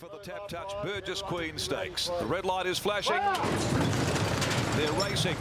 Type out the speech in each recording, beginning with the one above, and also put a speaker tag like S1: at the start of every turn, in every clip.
S1: For the Tap Touch Burgess Queen Stakes. The red light is flashing. They're racing.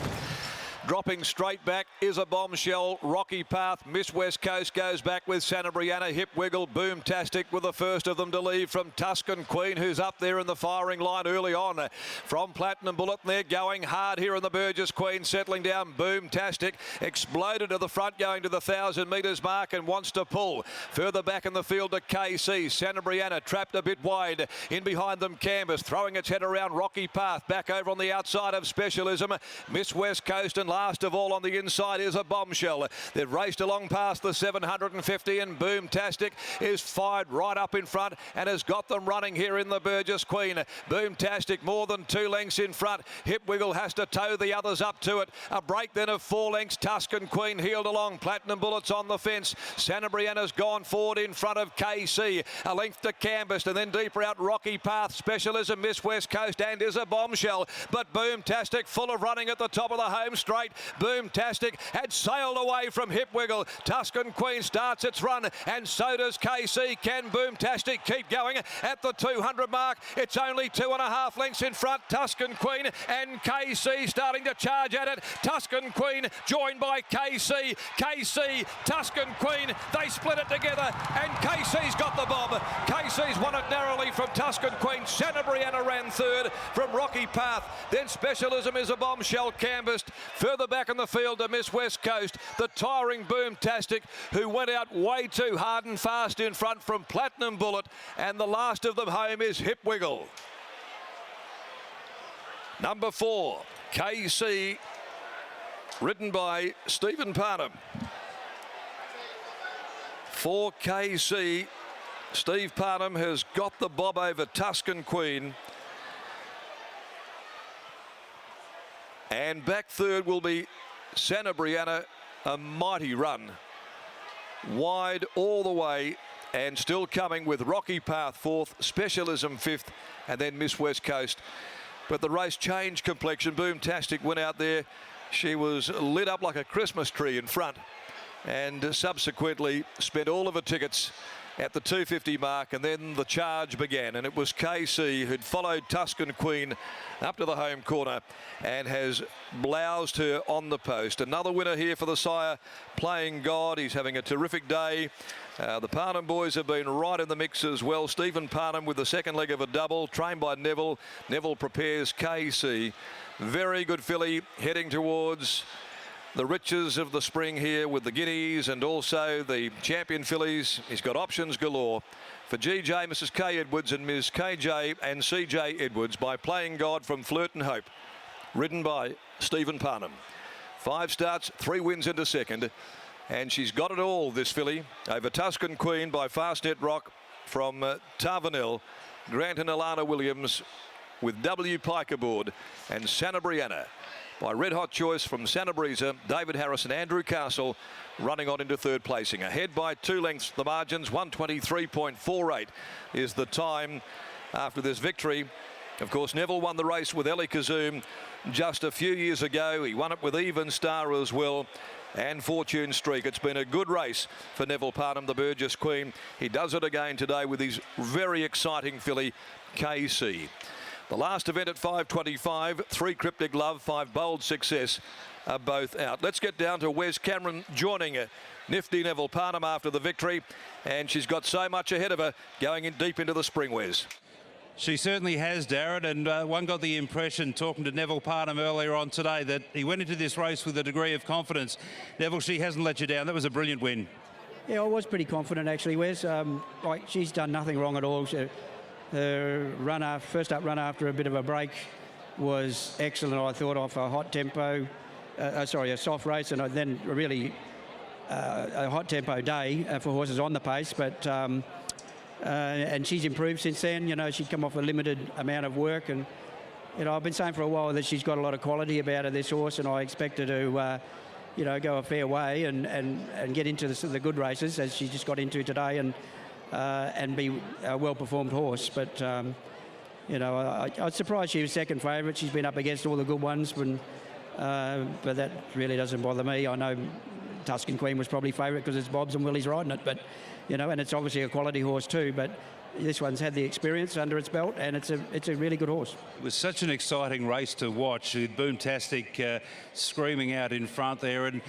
S1: Dropping straight back is a bombshell. Rocky Path. Miss West Coast goes back with Santa Brianna. Hip Wiggle. Boomtastic with the first of them to leave from Tuscan Queen, who's up there in the firing line early on. From Platinum Bullet, they're going hard here in the Burgess Queen. Settling down. Boomtastic. Exploded to the front, going to the 1,000 metres mark and wants to pull. Further back in the field to KC. Santa Brianna trapped a bit wide. In behind them, Canvas. Throwing its head around Rocky Path. Back over on the outside of Specialism. Miss West Coast, and last of all on the inside is a bombshell. They've raced along past the 750 and Boomtastic is fired right up in front and has got them running here in the Burgess Queen. Boomtastic more than 2 lengths in front. Hip Wiggle has to tow the others up to it. A break then of 4 lengths. Tuscan Queen heeled along. Platinum Bullets on the fence. Santa Brianna's gone forward in front of KC. A length to Canvas and then deeper out Rocky Path. Specialism, Miss West Coast and is a bombshell. But Boomtastic full of running at the top of the home straight. Boomtastic had sailed away from Hip Wiggle. Tuscan Queen starts its run and so does KC. Can Boomtastic keep going at the 200 mark? It's only 2.5 lengths in front. Tuscan Queen and KC starting to charge at it. Tuscan Queen joined by KC. KC, Tuscan Queen, they split it together and KC's got the bob. KC's won it narrowly from Tuscan Queen. Santa Brianna ran third from Rocky Path. Then Specialism is a bombshell canvassed. Further back in the field to Miss West Coast, the tiring Boomtastic, who went out way too hard and fast in front from Platinum Bullet, and the last of them home is Hip Wiggle. Number 4, KC, ridden by Stephen Parnham. For KC, Steve Parnham has got the bob over Tuscan Queen. And back third will be Santa Brianna, a mighty run. Wide all the way and still coming with Rocky Path fourth, Specialism fifth, and then Miss West Coast. But the race changed complexion. Boomtastic went out there. She was lit up like a Christmas tree in front and subsequently spent all of her tickets at the 250 mark, and then the charge began, and it was KC who'd followed Tuscan Queen up to the home corner and has bloused her on the post. Another winner here for the sire, Playing God. He's having a terrific day. The Parnham boys have been right in the mix as well. Stephen Parnham with the second leg of a double, trained by Neville. Neville prepares KC. Very good filly heading towards the riches of the spring here with the guineas and also the champion fillies. He's got options galore for GJ, Mrs. K Edwards and Ms. KJ and CJ Edwards by Playing God from Flirt and Hope, ridden by Stephen Parnham. 5 starts, 3 wins into second, and she's got it all, this filly, over Tuscan Queen by Fastnet Rock from Tarvanel, Grant and Alana Williams with W. Pike aboard, and Santa Brianna by Red Hot Choice from Santa Brisa, David Harris and Andrew Castle running on into third placing. Ahead by 2 lengths, the margins, 1:23.48 is the time after this victory. Of course, Neville won the race with Ellie Kazoom just a few years ago. He won it with Even Star as well and Fortune Streak. It's been a good race for Neville Parnham, the Burgess Queen. He does it again today with his very exciting filly, KC. The last event at 5:25, 3 Cryptic Love, 5 Bold Success are both out. Let's get down to Wes Cameron joining nifty Neville Parnham after the victory, and she's got so much ahead of her going in deep into the spring, Wes.
S2: She certainly has, Darren, and one got the impression, talking to Neville Parnham earlier on today, that he went into this race with a degree of confidence. Neville, she hasn't let you down. That was a brilliant win.
S3: Yeah, I was pretty confident actually, Wes. She's done nothing wrong at all. Her first up run after a bit of a break was excellent, I thought, off a hot tempo, a soft race, and then really a hot tempo day for horses on the pace. But and she's improved since then. You know, she'd come off a limited amount of work, and you know, I've been saying for a while that she's got a lot of quality about her, this horse, and I expect her to you know, go a fair way and get into the good races as she just got into today, and be a well-performed horse. But you know, I was surprised she was second favourite. She's been up against all the good ones, but that really doesn't bother me. I know Tuscan Queen was probably favourite because it's Bob's and Willie's riding it, but you know, and it's obviously a quality horse too. But this one's had the experience under its belt, and it's a really good horse.
S2: It was such an exciting race to watch, with Boomtastic screaming out in front there, and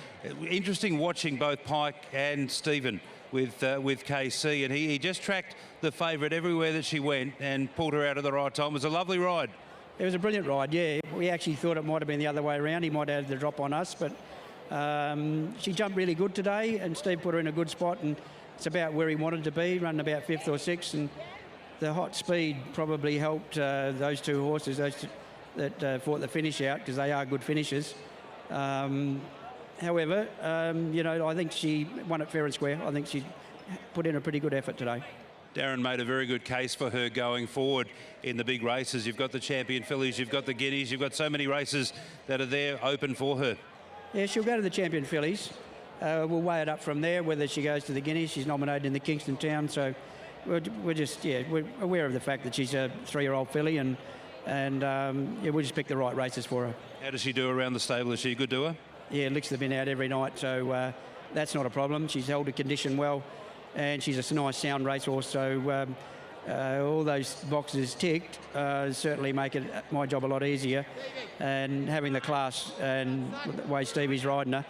S2: interesting watching both Pike and Stephen with KC, and he just tracked the favourite everywhere that she went and pulled her out at the right time. It was a lovely ride.
S3: It was a brilliant ride, yeah. We actually thought it might have been the other way around. He might have had the drop on us, but she jumped really good today, and Steve put her in a good spot, and it's about where he wanted to be, running about 5th or 6th, and the hot speed probably helped those two horses that fought the finish out, because they are good finishers. However, I think she won it fair and square. I think she put in a pretty good effort today.
S2: Darren made a very good case for her going forward in the big races. You've got the Champion Fillies, you've got the Guineas, you've got so many races that are there open for her.
S3: Yeah, she'll go to the Champion Fillies. We'll weigh it up from there, whether she goes to the Guineas. She's nominated in the Kingston Town, so we're aware of the fact that she's a 3-year-old filly, and we'll just pick the right races for her.
S2: How does she do around the stable? Is she a good doer?
S3: Yeah, licks the bin out every night, so that's not a problem. She's held her condition well, and she's a nice, sound racehorse, so all those boxes ticked certainly make my job a lot easier, and having the class and the way Stevie's riding her,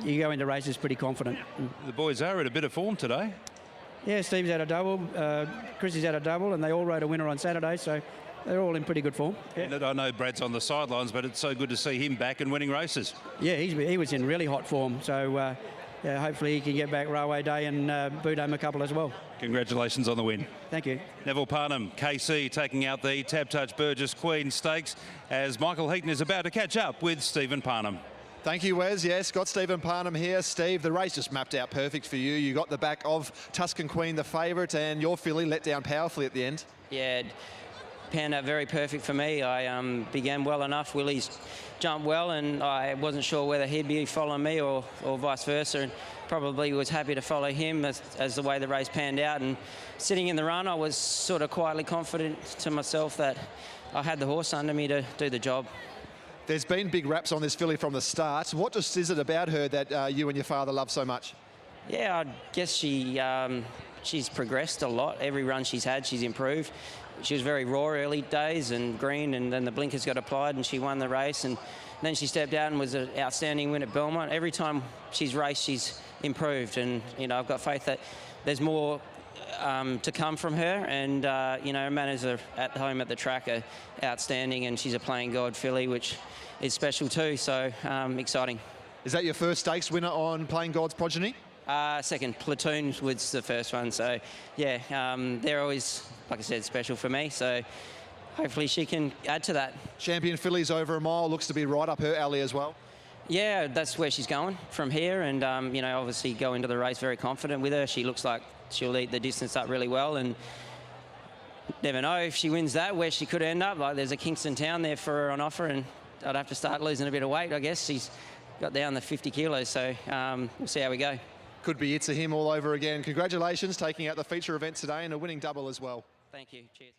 S3: you go into races pretty confident.
S2: The boys are in a bit of form today.
S3: Yeah, Steve's had a double, Chrissy's had a double, and they all rode a winner on Saturday, so they're all in pretty good form. Yeah.
S2: And I know Brad's on the sidelines, but it's so good to see him back and winning races.
S3: Yeah, he was in really hot form, so hopefully he can get back railway day and boot home a couple as well.
S2: Congratulations on the win.
S3: Thank you.
S2: Neville Parnham, KC, taking out the Tab Touch Burgess Queen Stakes as Michael Heaton is about to catch up with Stephen Parnham.
S4: Thank you, Wes. Yes, got Stephen Parnham here. Steve, the race just mapped out perfect for you. You got the back of Tuscan Queen, the favourite, and your filly let down powerfully at the end.
S5: Yeah, panned out very perfect for me. I began well enough. Willie's jumped well, and I wasn't sure whether he'd be following me or vice versa, and probably was happy to follow him as the way the race panned out. And sitting in the run, I was sort of quietly confident to myself that I had the horse under me to do the job.
S4: There's been big raps on this filly from the start. What just is it about her that you and your father love so much?
S5: Yeah, I guess she's progressed a lot. Every run she's had, she's improved. She was very raw early days and green, and then the blinkers got applied and she won the race. And then she stepped out and was an outstanding win at Belmont. Every time she's raced, she's improved. And, I've got faith that there's more to come from her. And, her manners are at home at the track are outstanding, and she's a playing God filly, which is special too. So exciting.
S4: Is that your first stakes winner on Playing God's progeny?
S5: Second. Platoon was the first one. So, yeah, they're always, like I said, special for me. So hopefully she can add to that.
S4: Champion Fillies over a mile looks to be right up her alley as well.
S5: Yeah, that's where she's going from here. And, obviously go into the race very confident with her. She looks like she'll eat the distance up really well. And never know if she wins that, where she could end up. Like, there's a Kingston Town there for her on offer, and I'd have to start losing a bit of weight, I guess. She's got down the 50 kilos, so we'll see how we go.
S4: Could be It's a Him all over again. Congratulations taking out the feature event today and a winning double as well.
S5: Thank you. Cheers.